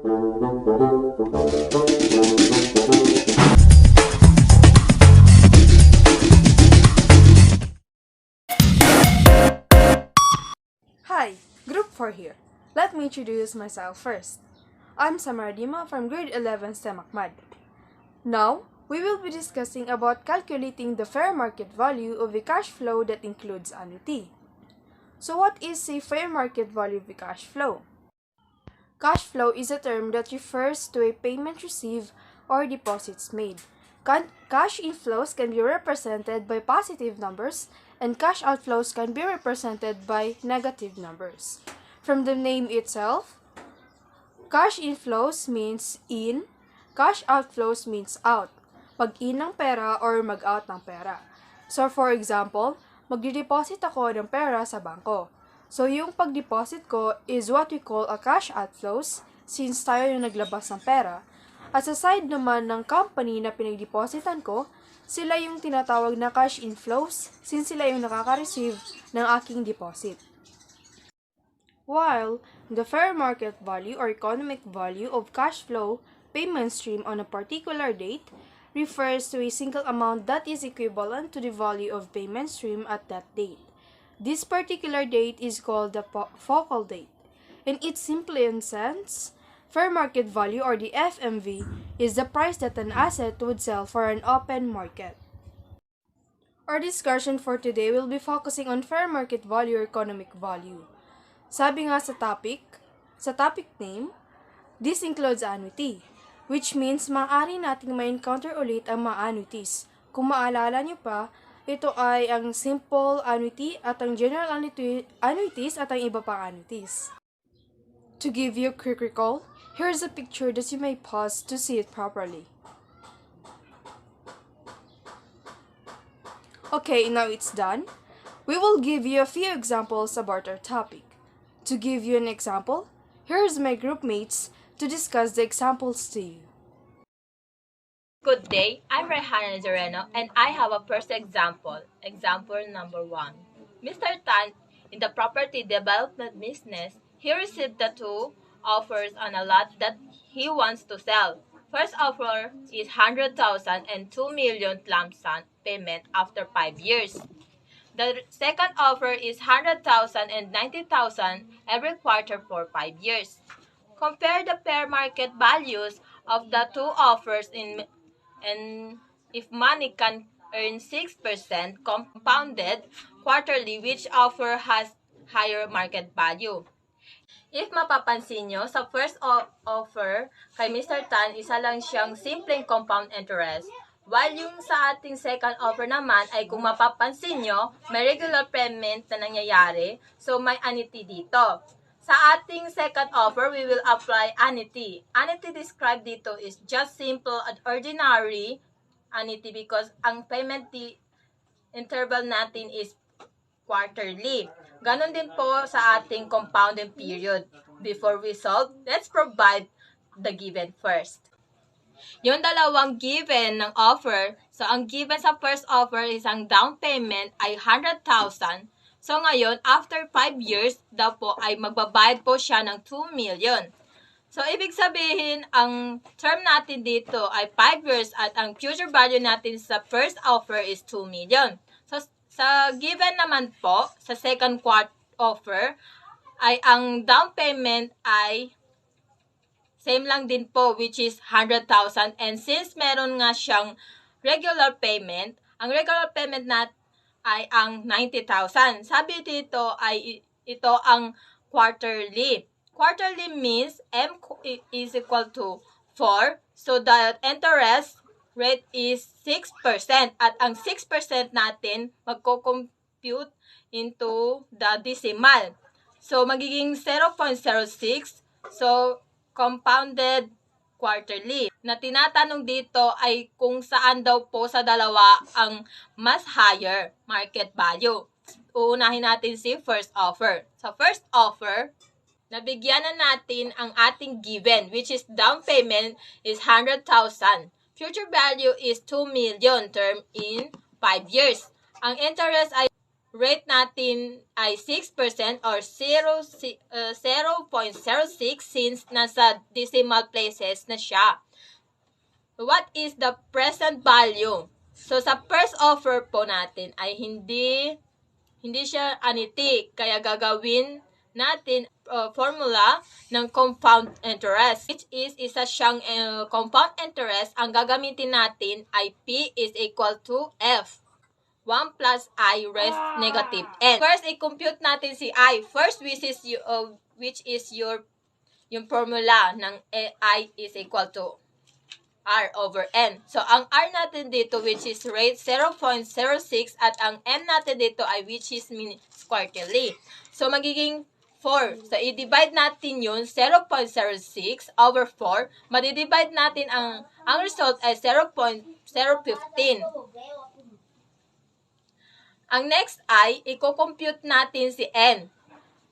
Hi, Group 4 here. Let me introduce myself first. I'm SAMERAH from grade 11 STEM-ACMAD. Now, we will be discussing about calculating the fair market value of a cash flow that includes annuity. So what is a fair market value of a cash flow? Cash flow is a term that refers to a payment received or deposits made. Cash inflows can be represented by positive numbers and cash outflows can be represented by negative numbers. From the name itself, cash inflows means in, cash outflows means out. Mag-in ng pera or mag-out ng pera. So for example, magde-deposit ako ng pera sa bangko. So yung pag-deposit ko is what we call a cash outflows since tayo yung naglabas ng pera. At sa side naman ng company na pinag-depositan ko, sila yung tinatawag na cash inflows since sila yung nakaka-receive ng aking deposit. While the fair market value or economic value of cash flow payment stream on a particular date refers to a single amount that is equivalent to the value of payment stream at that date. This particular date is called the focal date. In its simplest sense, fair market value or the FMV is the price that an asset would sell for an open market. Our discussion for today will be focusing on fair market value or economic value. Sabi nga sa topic name, this includes annuity, which means maaari nating ma-encounter ulit ang mga annuities. Kung maalala nyo pa, ito ay ang simple annuity at ang general annuities at ang iba pang annuities. To give you a quick recall, here's a picture that you may pause to see it properly. Okay, now it's done. We will give you a few examples about our topic. To give you an example, here's my group mates to discuss the examples to you. Good day, I'm RIHANA NAZARENO and I have a first example. Example number 1. Mr. Tan, in the property development business, he received the two offers on a lot that he wants to sell. First offer is 100,000 and 2 million lump sum payment after 5 years. The second offer is 100,000 and 90,000 every quarter for 5 years. Compare the fair market values of the two offers and if money can earn 6% compounded quarterly, which offer has higher market value? If mapapansin nyo, sa first offer kay Mr. Tan, isa lang siyang simpleng compound interest. While yung sa ating second offer naman ay kung mapapansin nyo, may regular payment na nangyayari, so may annuity dito. Sa ating second offer, we will apply annuity. Annuity described dito is just simple and ordinary annuity because ang payment interval natin is quarterly. Ganon din po sa ating compounding period. Before we solve, let's provide the given first. Yung dalawang given ng offer, so ang given sa first offer is ang down payment ay 100,000. So ngayon, after 5 years, daw po ay magbabayad po siya ng 2 million. So ibig sabihin, ang term natin dito ay 5 years at ang future value natin sa first offer is 2 million. So sa given naman po, sa second offer, ay ang down payment ay same lang din po, which is 100,000. And since meron nga siyang regular payment, ang regular payment natin ay ang 90,000. Sabi dito ay ito ang quarterly. Quarterly means M is equal to 4. So the interest rate is 6%. At ang 6% natin magko-compute into the decimal. So magiging 0.06. So compounded quarterly. Na tinatanong dito ay kung saan daw po sa dalawa ang mas higher market value. Uunahin natin si first offer. Sa first offer, nabigyan na natin ang ating given, which is down payment is 100,000. Future value is 2 million term in 5 years. Ang interest ay rate natin ay 6% or 0.06 since nasa decimal places na siya. What is the present value? So, sa first offer po natin ay hindi siya annuity. Kaya gagawin natin formula ng compound interest, which is isa siyang compound interest. Ang gagamitin natin ay P is equal to F. 1 plus I raised negative n. First, i-compute natin si I. First, which is yung formula ng I is equal to R over N. So, ang R natin dito, which is rate 0.06, at ang M natin dito ay which is mean quarterly. So, magiging 4. So, i-divide natin yun, 0.06 over 4. Madidivide natin ang result ay 0.015. Ang next ay, i-compute natin si N.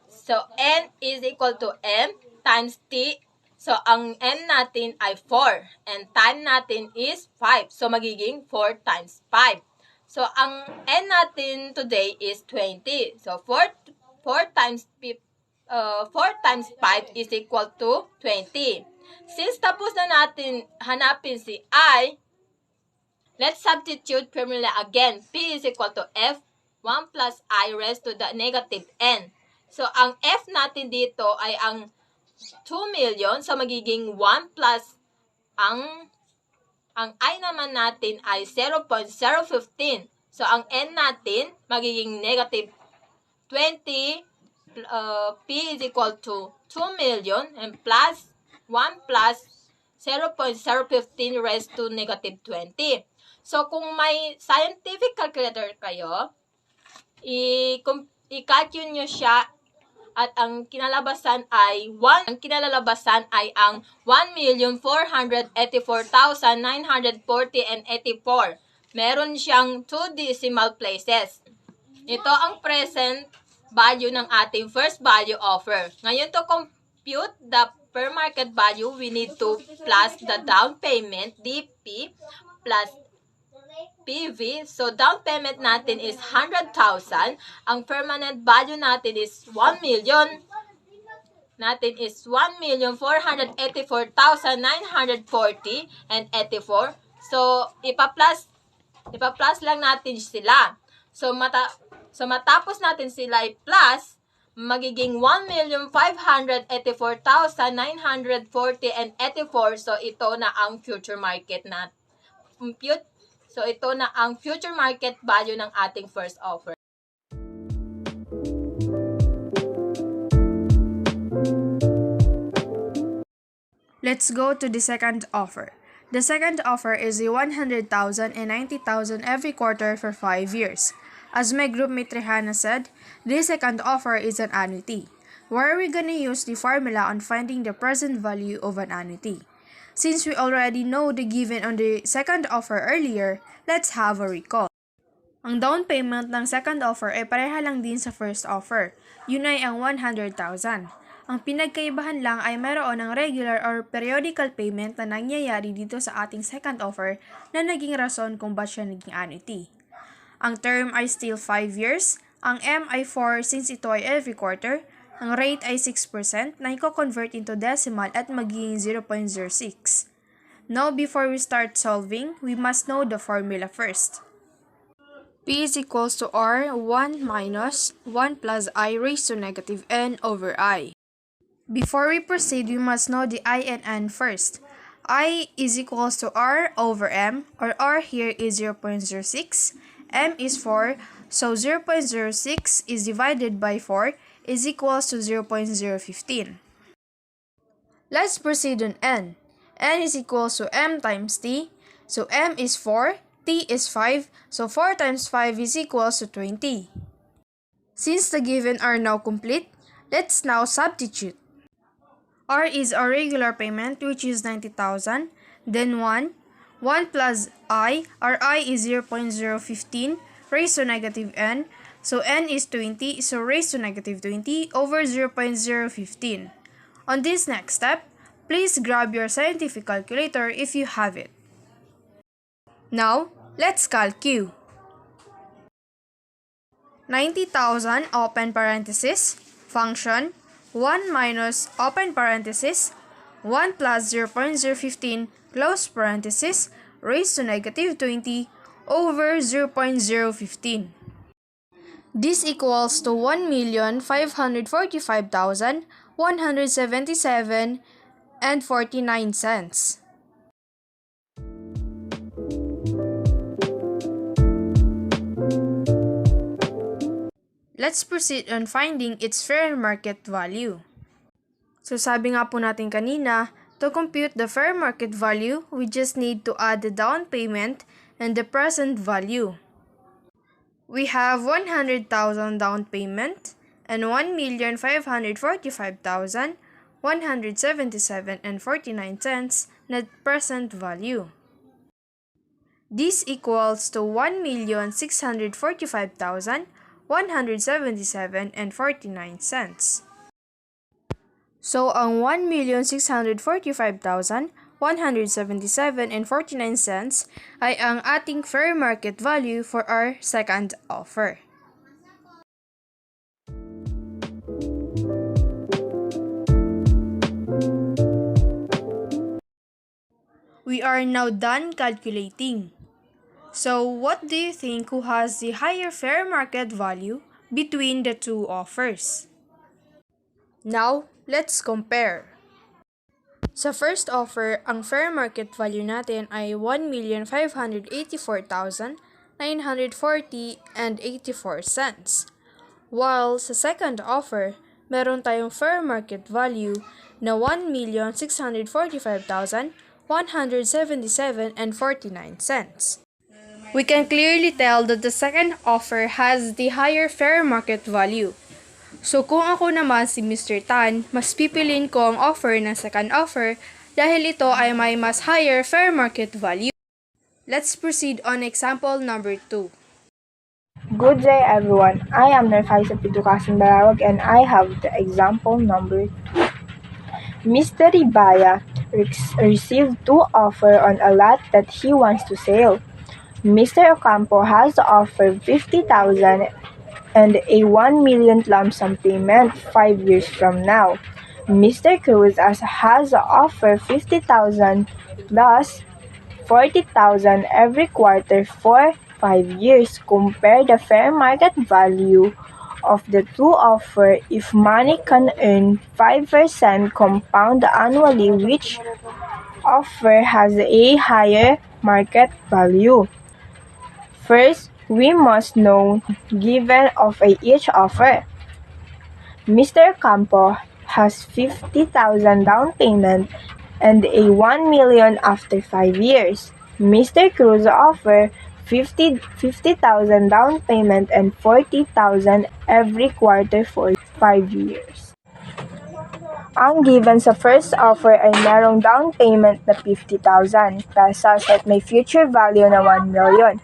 So, N is equal to M times T. So, ang N natin ay 4. And time natin is 5. So, magiging 4 times 5. So, ang N natin today is 20. So, 4 times 5 is equal to 20. Since tapos na natin hanapin si I, let's substitute formula again. P is equal to F, 1 plus I raised to the negative N. So, ang F natin dito ay ang 2 million. So, magiging 1 plus ang I naman natin ay 0.015. So, ang N natin magiging negative 20. P is equal to 2 million and plus 1 plus 0.015 raised to negative 20. So, kung may scientific calculator kayo, i-calculate nyo siya at ang kinalabasan ay ang 1,484,940 Meron siyang 2 decimal places. Ito ang present value ng ating first value offer. Ngayon, to compute the per market value, we need to plus the down payment, DP, plus PV. So, down payment natin is 100,000. Ang permanent value natin is 1 million. Natin is 1,484,940 and 84. So, ipa-plus lang natin sila. So, matapos natin sila i-plus, magiging 1,584,940 and 84. So, ito na ang future market na compute. So, ito na ang future market value ng ating first offer. Let's go to the second offer. The second offer is the 100,000 and 90,000 every quarter for 5 years. As my groupmate RIHANA said, this second offer is an annuity. Where are we gonna use the formula on finding the present value of an annuity? Since we already know the given on the second offer earlier, let's have a recall. Ang down payment ng second offer ay pareha lang din sa first offer. Yun ay ang 100,000. Ang pinagkaibahan lang ay mayroon ng regular or periodical payment na nangyayari dito sa ating second offer na naging rason kung ba't siya naging annuity. Ang term ay still 5 years, ang M ay 4 since ito ay every quarter, ang rate ay 6% na i-convert into decimal at magiging 0.06. Now, before we start solving, we must know the formula first. P is equals to R 1 minus 1 plus I raised to negative N over I. Before we proceed, we must know the I and N first. I is equals to R over M, or R here is 0.06, M is 4, so 0.06 is divided by 4 is equals to 0.015. Let's proceed on N. N is equals to M times T, so M is 4, T is 5, so 4 times 5 is equals to 20. Since the given are now complete, let's now substitute. R is our regular payment, which is 90,000, then 1 plus I, our I is 0.015 raised to negative N, so N is 20, so raised to negative 20 over 0.015. On this next step, please grab your scientific calculator if you have it. Now, let's calculate. 90,000 open parenthesis, function 1 minus open parenthesis 1 plus 0.015 close parenthesis raised to negative 20 over 0.015. This equals to 1,545,177 and 49 cents. Let's proceed on finding its fair market value. So sabi nga po natin kanina, to compute the fair market value, we just need to add the down payment and the present value. We have 100,000 down payment and 1,545,177 and 49 cents net present value. This equals to 1,645,177 and 49 cents. So, ang 1,645,177 and 49 cents ay ang ating fair market value for our second offer. We are now done calculating. So, what do you think who has the higher fair market value between the two offers? Now, let's compare. Sa first offer, ang fair market value natin ay 1,584,940 and 84 cents. While sa second offer, meron tayong fair market value na 1,645,177 and 49 cents. We can clearly tell that the second offer has the higher fair market value. So kung ako naman si Mr. Tan, mas pipiliin ko ang offer ng second offer dahil ito ay may mas higher fair market value. Let's proceed on example number 2. Good day everyone, I am NORFAISAH BALAWAG and I have the example number 2. Mr. Ribaya received 2 offers on a lot that he wants to sell. Mr. Ocampo has offered 50,000 and a 1 million lump sum payment 5 years from now. Mr. Cruz has offered 50,000 plus 40,000 every quarter for 5 years. Compare the fair market value of the two offers if money can earn 5% compound annually, which offer has a higher market value. First, we must know given of each offer. Mr. Campo has 50,000 down payment and a 1 million after 5 years. Mr. Cruz offer 50,000 down payment and 40,000 every quarter for 5 years. Ang given sa first offer ay merong down payment na 50,000 pesos at may future value na 1 million.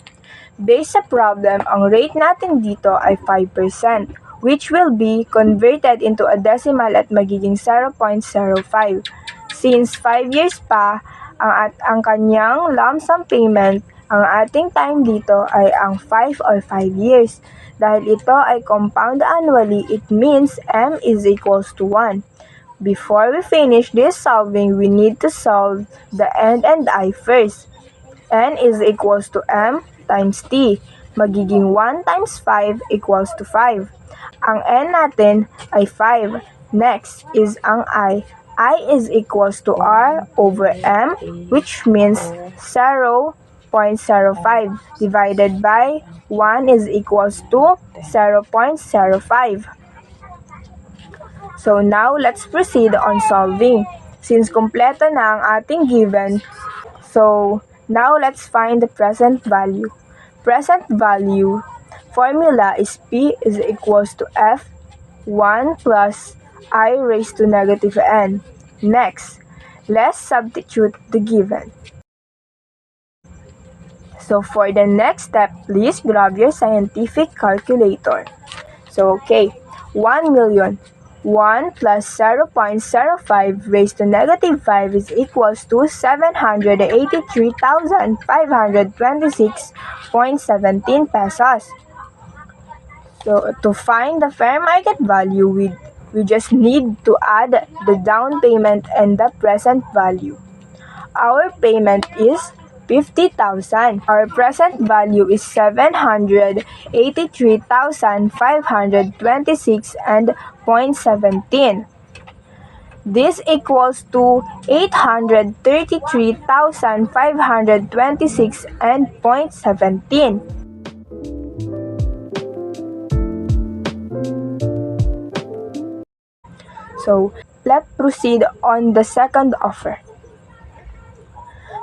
Based sa problem, ang rate natin dito ay 5%, which will be converted into a decimal at magiging 0.05. Since 5 years pa ang kanyang lump sum payment, ang ating time dito ay ang 5 or 5 years. Dahil ito ay compound annually, it means M is equals to 1. Before we finish this solving, we need to solve the N and I first. N is equals to M times T. Magiging 1 times 5 equals to 5. Ang N natin ay 5. Next is ang I. I is equals to R over M, which means 0.05 divided by 1 is equals to 0.05. So now, let's proceed on solving. Since kompleto na ang ating given, so now let's find the present value. Present value formula is P is equals to F1 plus I raised to negative N. Next, let's substitute the given. So for the next step, please grab your scientific calculator. So okay, 1 million. 1 plus 0.05 raised to negative 5 is equals to 783,526.17 pesos. So to find the fair market value, we just need to add the down payment and the present value. Our payment is 50,000. Our present value is 783,526 and 0.17. This equals to 833,526 and 0.17. So, let's proceed on the second offer.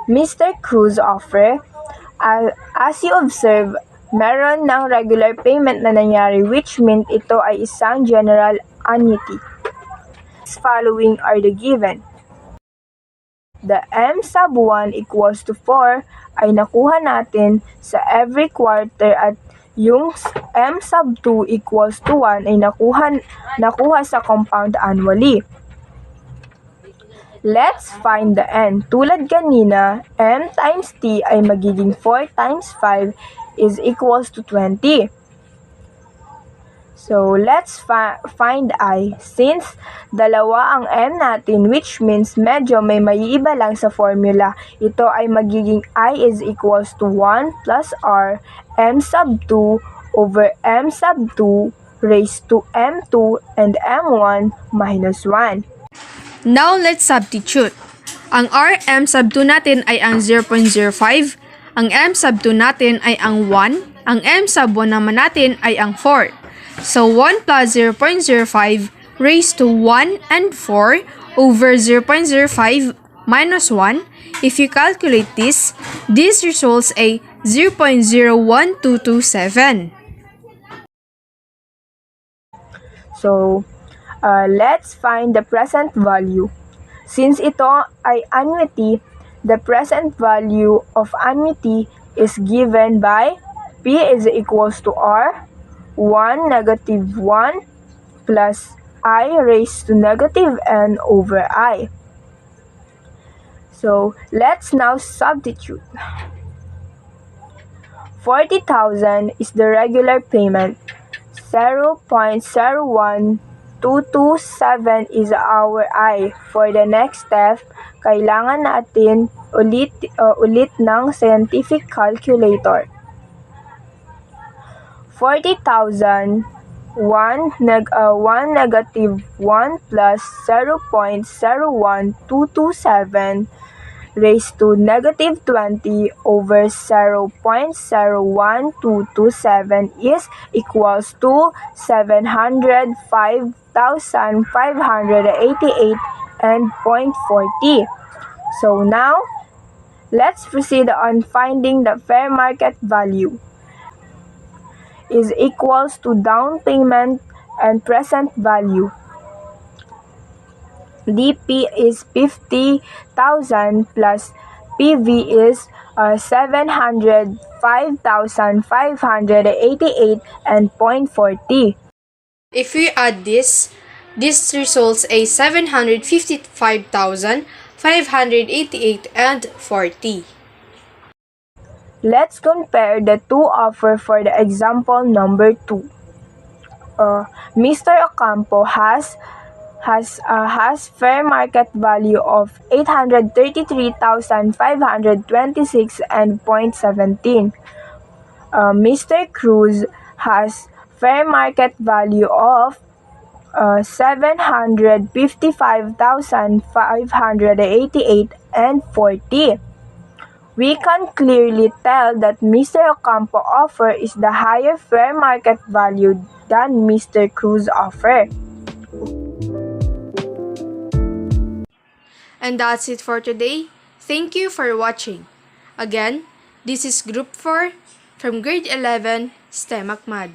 Mr. Cruz offer, as you observe, meron ng regular payment na nangyari which means ito ay isang general annuity. Following are the given. The M sub 1 equals to 4 ay nakuha natin sa every quarter at yung M sub 2 equals to 1 ay nakuha sa compound annually. Let's find the N. Tulad kanina, M times T ay magiging 4 times 5 is equals to 20. So, let's find I. Since dalawa ang M natin, which means medyo may maiiba lang sa formula, ito ay magiging I is equals to 1 plus R M sub 2 over M sub 2 raised to M2 and M1 minus 1. Now, let's substitute. Ang RM sub 2 natin ay ang 0.05, ang M sub 2 natin ay ang 1, ang M sub 1 naman natin ay ang 4. So, 1 plus 0.05 raised to 1 and 4 over 0.05 minus 1. If you calculate this results a 0.01227. So, let's find the present value. Since ito ay annuity, the present value of annuity is given by P is equals to R, 1 negative 1 plus I raised to negative N over I. So, let's now substitute. 40,000 is the regular payment. 0.01227 is our I. For the next step, kailangan natin ulit ng scientific calculator. 40,000, 1 negative 1 plus 0.01227 raised to negative 20 over 0.01227 is equals to 705,588 and 0.40. So now, let's proceed on finding the fair market value. Is equals to down payment and present value. DP is 50,000 plus PV is 705,588 and 0.40. If we add this results a 755,588 and 40. Let's compare the two offers for the example number 2. Mr. Ocampo has fair market value of 833,526 and 0.17. Mr. Cruz has fair market value of 755,588 and 40. We can clearly tell that Mr. Ocampo offer is the higher fair market value than Mr. Cruz offer. And that's it for today. Thank you for watching. Again, this is Group 4 from Grade 11 STEM-ACMAD.